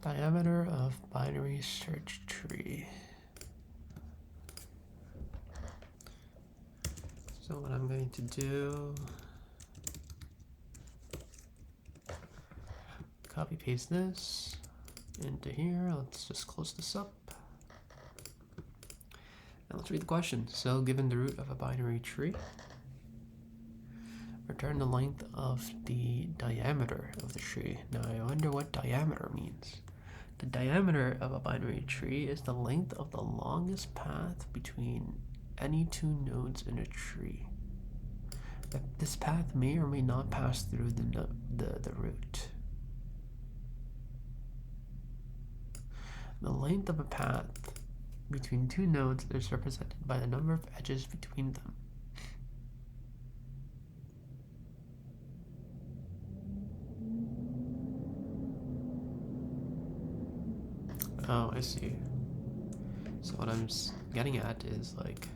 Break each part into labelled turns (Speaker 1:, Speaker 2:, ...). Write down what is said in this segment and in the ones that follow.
Speaker 1: Diameter of binary search tree. So what I'm going to do, copy paste this into here. Let's just close this up. And let's read the question. So given the root of a binary tree, return the length of the diameter of the tree. Now I wonder what diameter means. The diameter of a binary tree is the length of the longest path between any two nodes in a tree. This path may or may not pass through the root. The length of a path between two nodes is represented by the number of edges between them. Oh, I see. So what I'm getting at is like,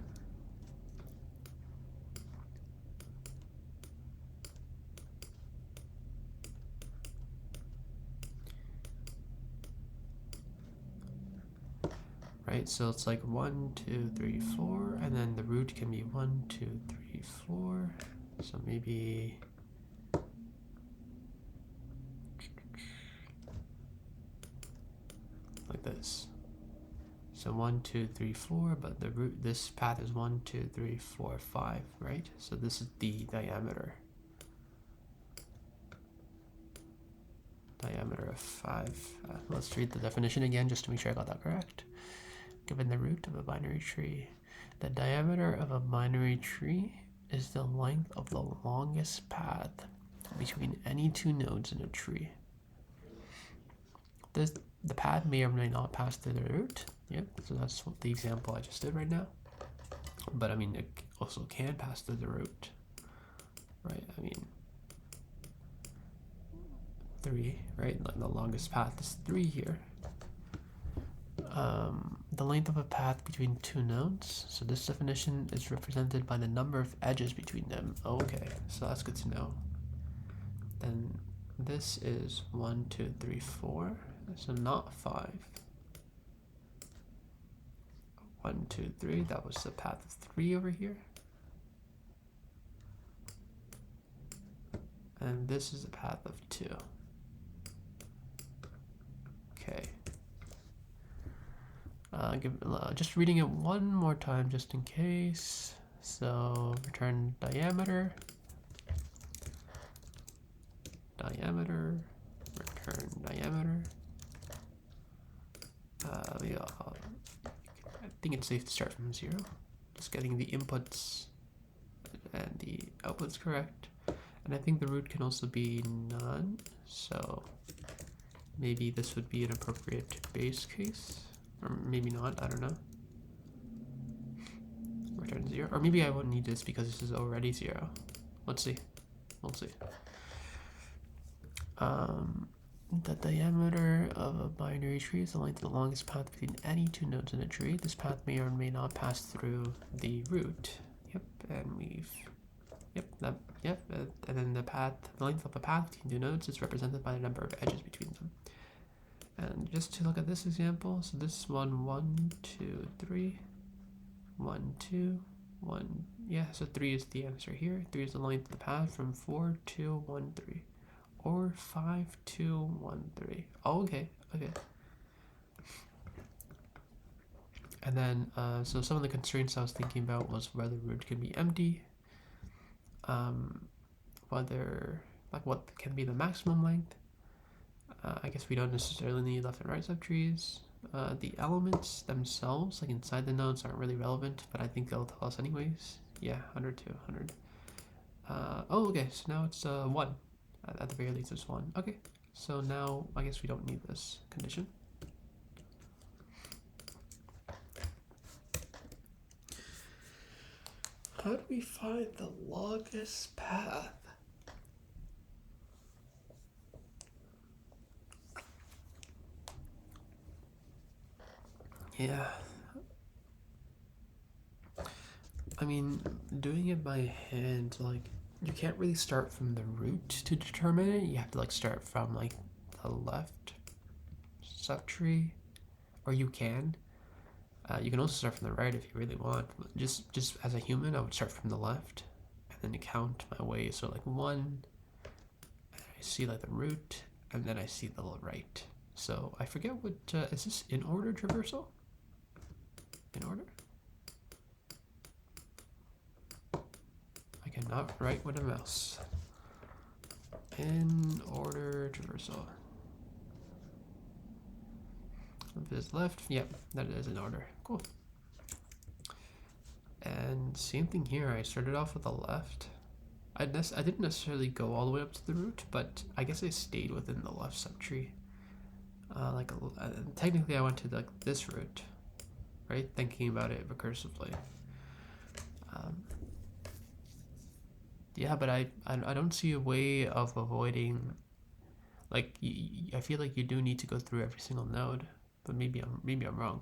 Speaker 1: right, so it's like 1, 2, 3, 4, and then the root can be 1, 2, 3, 4. So maybe like this. So 1, 2, 3, 4, but the root, this path is 1, 2, 3, 4, 5, right? So this is the diameter. Diameter of 5. Let's read the definition again just to make sure I got that correct. Given the root of a binary tree, the diameter of a binary tree is the length of the longest path between any two nodes in a tree. The path may or may not pass through the root. Yep, so that's what the example I just did right now. But I mean, it also can pass through the root, right? I mean, 3, right? The longest path is 3 here. The length of a path between two nodes. So this definition is represented by the number of edges between them. Okay, so that's good to know. Then this is 1, 2, 3, 4. So not 5. 1, 2, 3. That was the path of 3 over here. And this is the path of 2. Okay. Just reading it one more time just in case. So return diameter. Diameter. Return diameter. I think it's safe to start from 0. Just getting the inputs and the outputs correct. And I think the root can also be none. So maybe this would be an appropriate base case. Or maybe not, I don't know. Return 0. Or maybe I won't need this because this is already 0. Let's see. We'll see. The diameter of a binary tree is the length of the longest path between any two nodes in a tree. This path may or may not pass through the root. Yep, and we've... Yep, and then the length of a path between two nodes is represented by the number of edges between them. And just to look at this example, so this one, 1, 2, 3, 1, 2, 1, yeah, so 3 is the answer here. 3 is the length of the path from 4, 2, 1, 3. Or 5, 2, 1, 3. Oh, okay. And then, so some of the constraints I was thinking about was whether root can be empty, whether, like, what can be the maximum length. I guess we don't necessarily need left and right subtrees. The elements themselves, like inside the nodes, aren't really relevant, but I think they'll tell us anyways. Yeah, 100 to 100. Oh, okay, so now it's 1. At the very least, it's 1. Okay, so now I guess we don't need this condition. How do we find the longest path? Yeah. I mean, doing it by hand, like, you can't really start from the root to determine it. You have to, like, start from, like, the left. subtree, or you can. You can also start from the right if you really want. Just as a human, I would start from the left, and then count my way. So like 1, I see like the root, and then I see the right. So I forget what, is this in order traversal? In order? I cannot write with a mouse. In order traversal. If it's left, yep, that is in order. Cool. And same thing here, I started off with the left. I didn't necessarily go all the way up to the root, but I guess I stayed within the left subtree. Technically I went to like this root, right? Thinking about it recursively. Yeah, but I don't see a way of avoiding, like, I feel like you do need to go through every single node, but maybe I'm wrong.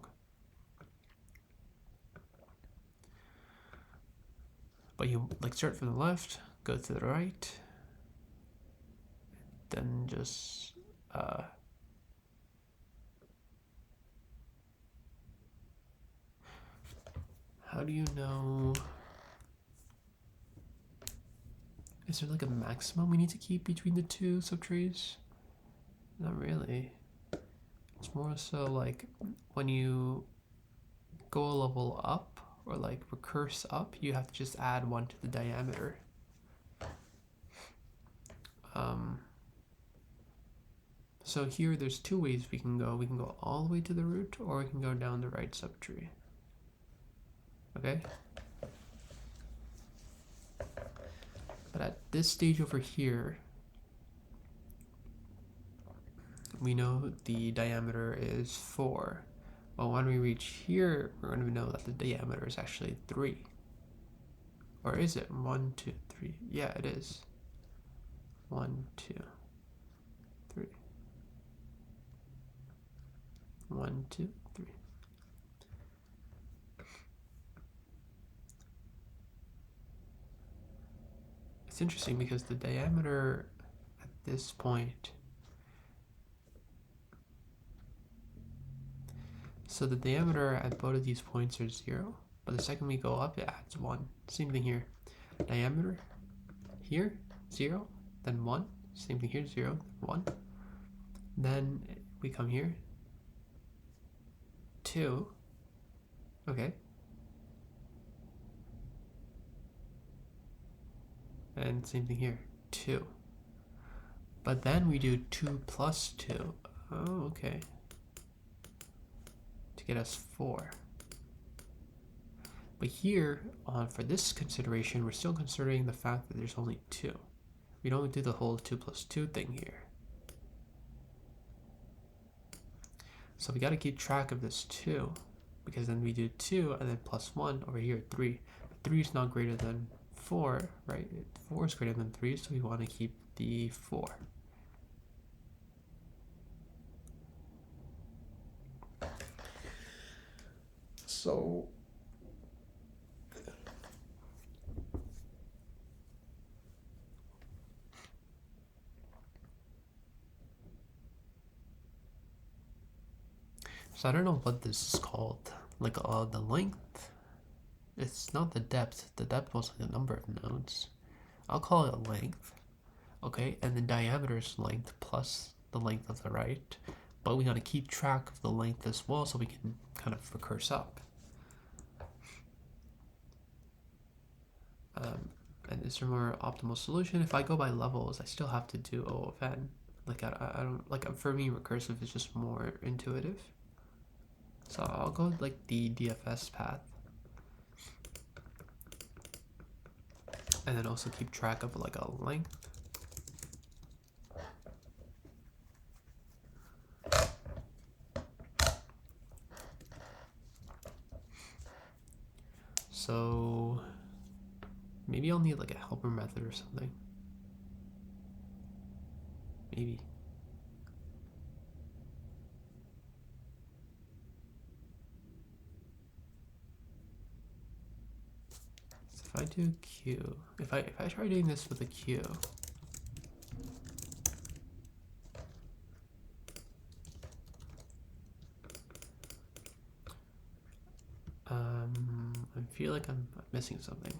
Speaker 1: But you like start from the left, go to the right, then just how do you know? Is there like a maximum we need to keep between the two subtrees? Not really. It's more so like when you go a level up or like recurse up, you have to just add 1 to the diameter. So here there's 2 ways we can go. We can go all the way to the root, or we can go down the right subtree. Okay? But at this stage over here, we know the diameter is 4. But when we reach here, we're going to know that the diameter is actually 3. Or is it? 1, 2, 3. Yeah, it is. 1, 2, 3. 1, 2, 3. It's interesting because the diameter at this point, so the diameter at both of these points are 0, but the second we go up, it adds 1. Same thing here. Diameter here, 0, then 1. Same thing here, 0, 1. Then we come here, 2. Okay. And same thing here, 2. But then we do 2 plus 2. Oh, okay. To get us 4. But here, for this consideration, we're still considering the fact that there's only 2. We don't do the whole 2 plus 2 thing here. So we got to keep track of this 2, because then we do 2 and then plus 1 over here, 3. But 3 is not greater than 4, right? 4 is greater than 3, so we want to keep the 4. So I don't know what this is called. Like the length. It's not the depth. The depth was like the number of nodes. I'll call it a length. Okay, and the diameter is length plus the length of the right. But we gotta keep track of the length as well so we can kind of recurse up. And is there a more optimal solution? If I go by levels, I still have to do O of n. Like I don't like, for me recursive is just more intuitive. So I'll go like the DFS path. And then also keep track of like a length. So maybe I'll need like a helper method or something. Maybe. So if I do Q, if I try doing this with a Q, feel like I'm missing something.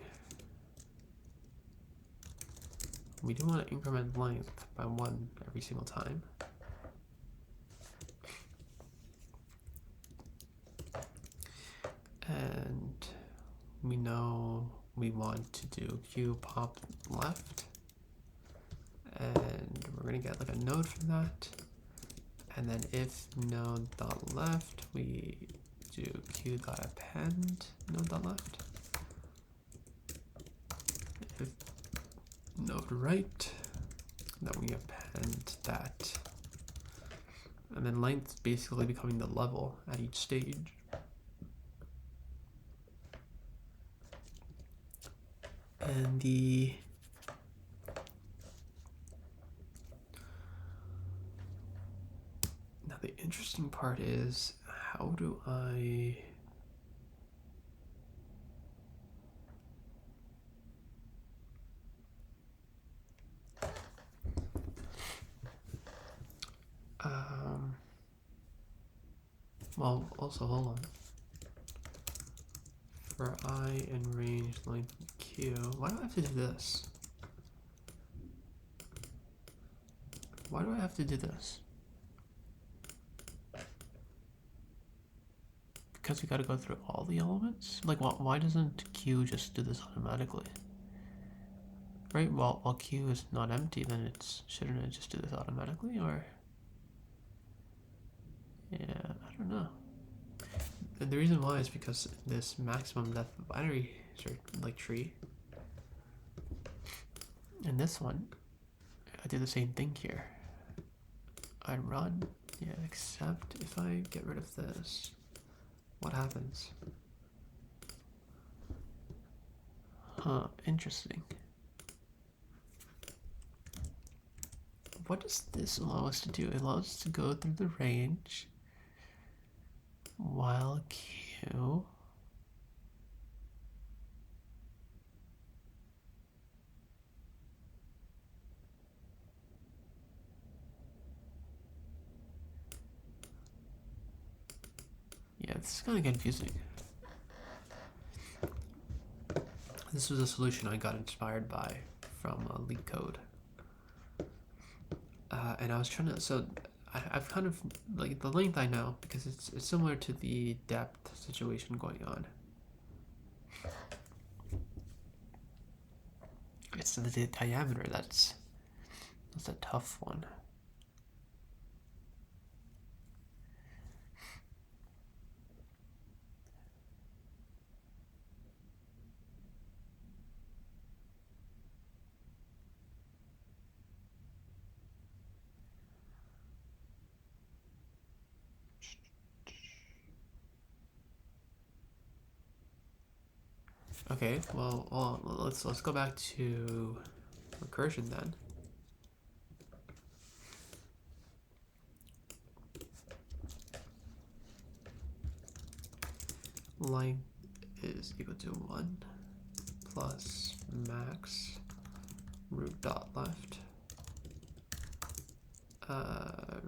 Speaker 1: We do want to increment length by 1 every single time. And we know we want to do Q pop left. And we're going to get like a node from that. And then if node dot left, we do Q dot append node dot left. If node right, then we append that. And then length basically becoming the level at each stage. And now the interesting part is, how do I well, also hold on. For I in range length Q, why do I have to do this? Why do I have to do this? Because we gotta go through all the elements? Like, why doesn't Q just do this automatically? Right, well, while Q is not empty, then shouldn't it just do this automatically, or? Yeah, I don't know. And the reason why is because this maximum depth of binary like tree, and this one, I do the same thing here. I run, yeah, except if I get rid of this, what happens? Huh, interesting. What does this allow us to do? It allows us to go through the range while Q yeah, this is kind of confusing. This was a solution I got inspired by from LeetCode. And I was trying to, so I've kind of, like, the length I know, because it's similar to the depth situation going on. It's the diameter that's a tough one. Okay, well, let's go back to recursion then. Length is equal to 1 plus max root dot left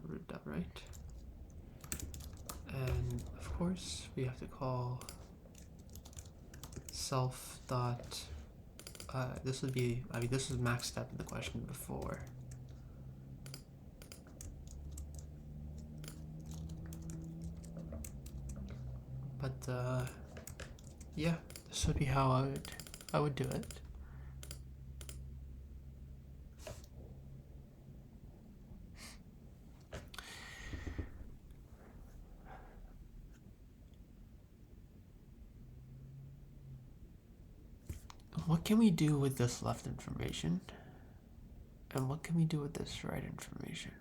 Speaker 1: root dot right, and of course we have to call self dot this would be, I mean, this was max step in the question before. But yeah, this would be how I would do it. What can we do with this left information? And what can we do with this right information?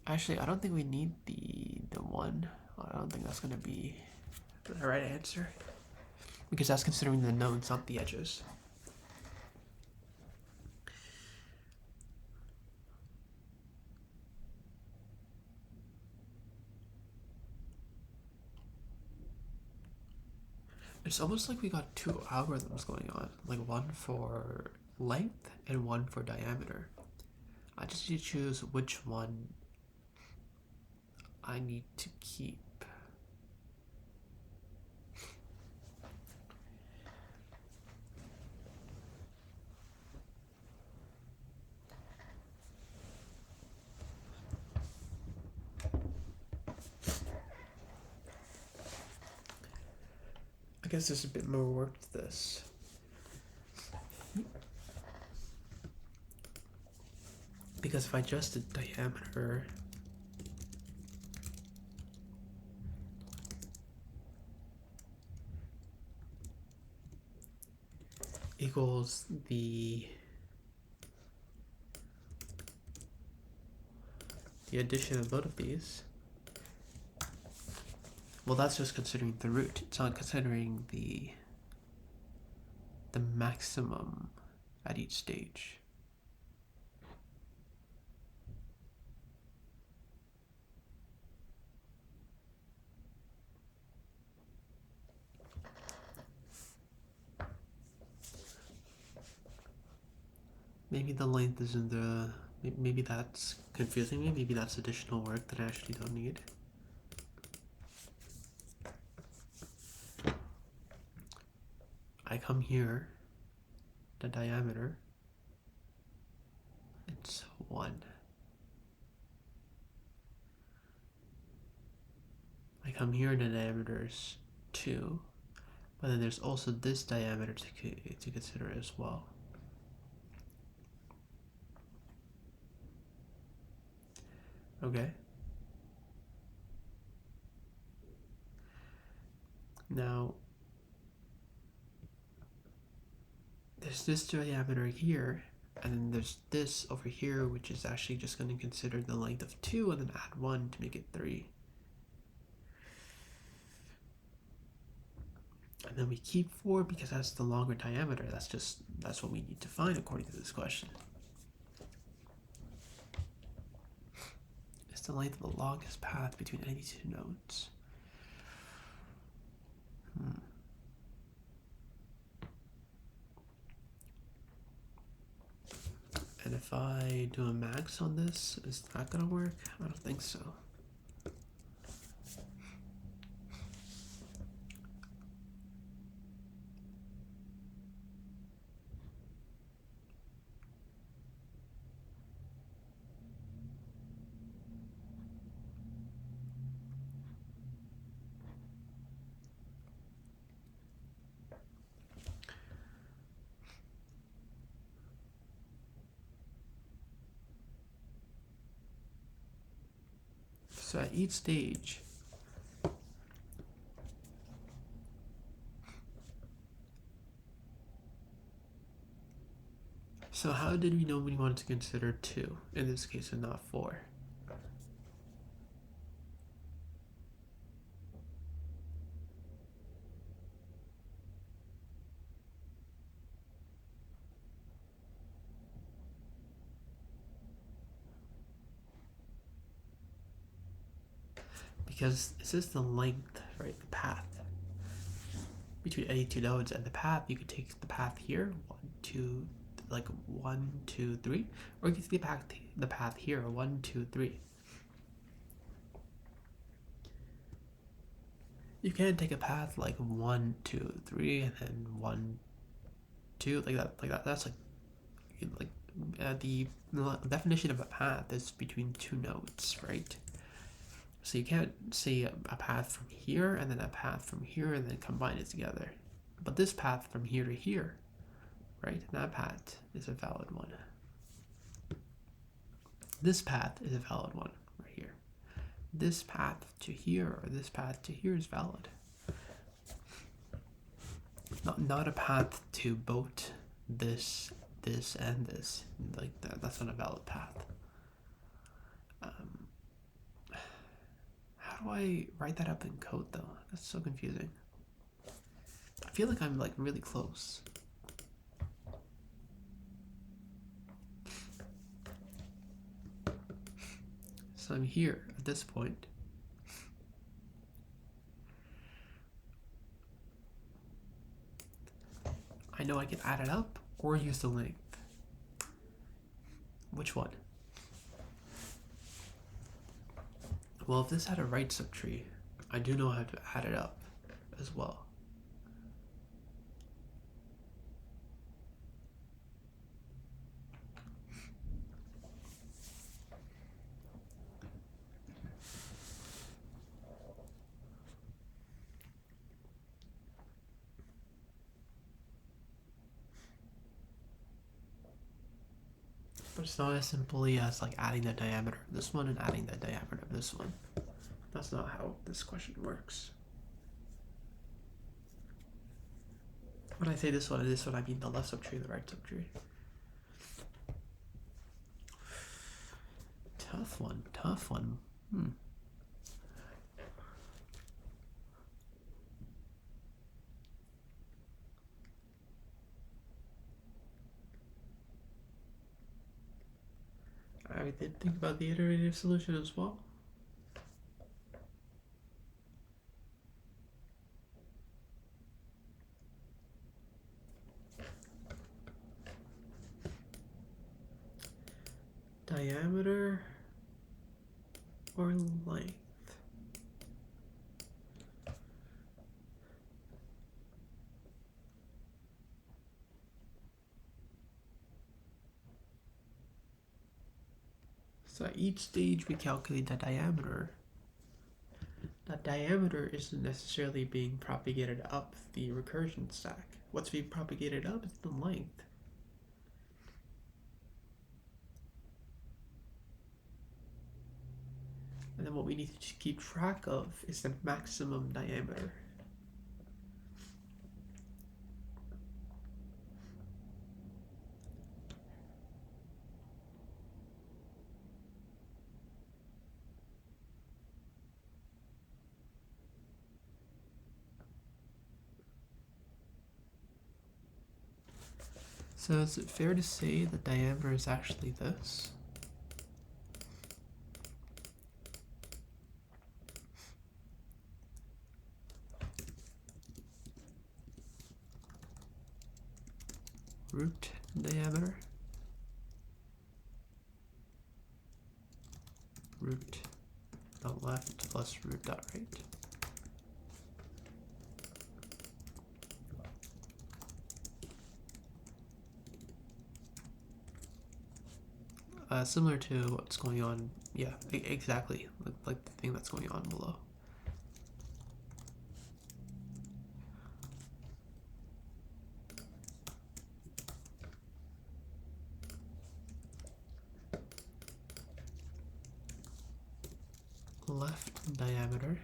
Speaker 1: Actually, I don't think we need the one. I don't think that's gonna be the right answer, because that's considering the nodes, not the edges. It's almost like we got two algorithms going on, like one for length and one for diameter. I just need to choose which one I need to keep. I guess there's a bit more work to this. Because if I adjust the diameter, equals the addition of both of these, well, that's just considering the root. It's not considering the maximum at each stage. Maybe the length isn't the... Maybe that's confusing me. Maybe that's additional work that I actually don't need. I come here, the diameter, it's 1. I come here, the diameter is 2, but then there's also this diameter to consider as well. Okay. Now, there's this diameter here, and then there's this over here, which is actually just going to consider the length of 2 and then add 1 to make it 3. And then we keep 4 because that's the longer diameter. That's what we need to find according to this question. It's the length of the longest path between any two nodes. And if I do a max on this, is that gonna work? I don't think so. So at each stage, so how did we know we wanted to consider 2 in this case and not 4? Because this is the length, right? The path between any two nodes, and the path, you could take the path here, 1, 2, like 1, 2, 3, or you can take the path here, 1, 2, 3. You can take a path like 1, 2, 3, and then 1, 2, like that. That's the definition of a path is between two nodes, right? So you can't say a path from here and then a path from here and then combine it together. But this path from here to here, right? That path is a valid one. This path is a valid one right here. This path to here or this path to here is valid. Not a path to both this, and this. Like that's not a valid path. How do I write that up in code though? That's so confusing. I feel like I'm like really close. So I'm here at this point. I know I can add it up or use the length. Which one? Well, if this had a right subtree, I do know how to add it up as well. But it's not as simply as like adding the diameter of this one and adding the diameter of this one. That's not how this question works. When I say this one and this one, I mean the left subtree and the right subtree. Tough one, tough one. I did think about the iterative solution as well. Diameter or length? So at each stage we calculate the diameter. That diameter isn't necessarily being propagated up the recursion stack. What's being propagated up is the length. And then what we need to keep track of is the maximum diameter. So is it fair to say the diameter is actually this? Root diameter, root dot left plus root dot right. Similar to what's going on, yeah, exactly, like the thing that's going on below. Left diameter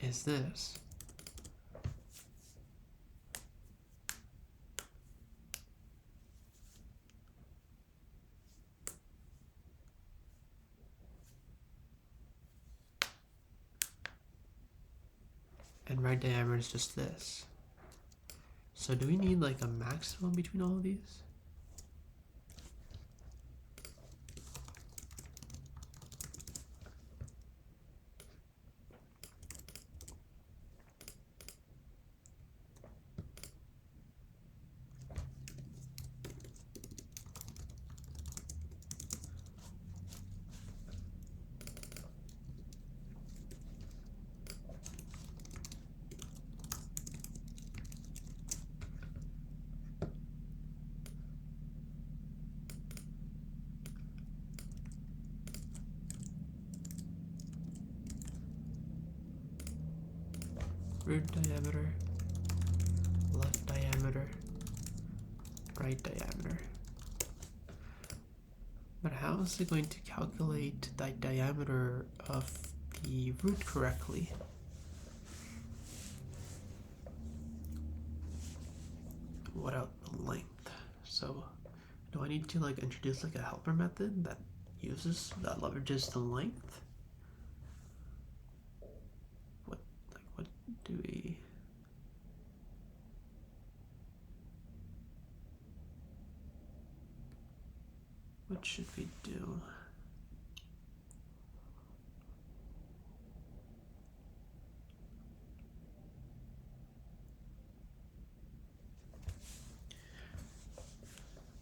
Speaker 1: is this. And right diameter is just this. So do we need like a maximum between all of these? Root diameter, left diameter, right diameter. But how is it going to calculate the diameter of the root correctly? What about the length? So do I need to like introduce like a helper method that leverages the length? What do we? What should we do?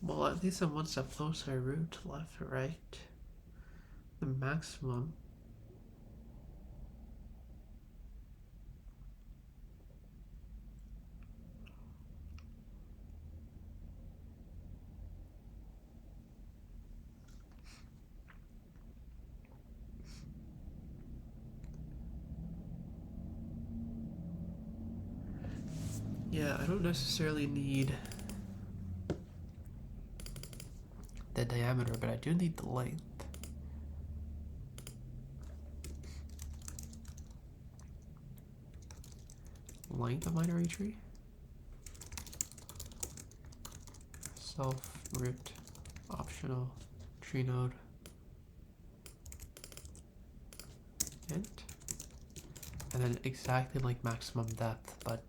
Speaker 1: Well, at least I'm one step closer. Root left or right. The maximum. Yeah, I don't necessarily need the diameter, but I do need the length. Length of binary tree. Self, root, optional, tree node, int. And then exactly like maximum depth, but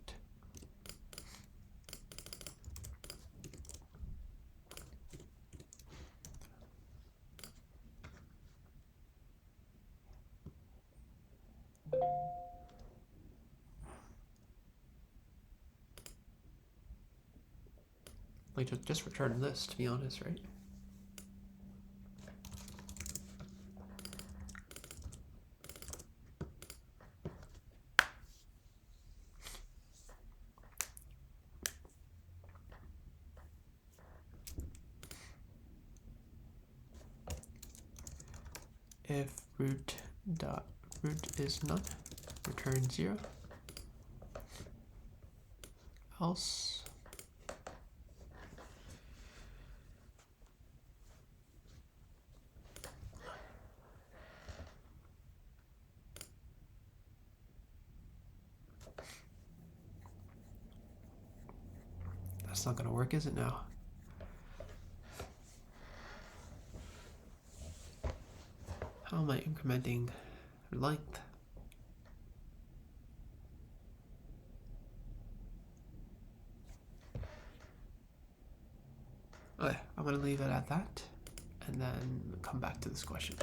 Speaker 1: like just return this, to be honest, right? If root is none, return 0. Else that's not gonna work, is it now? How am I incrementing length? Okay, I'm gonna leave it at that and then come back to this question.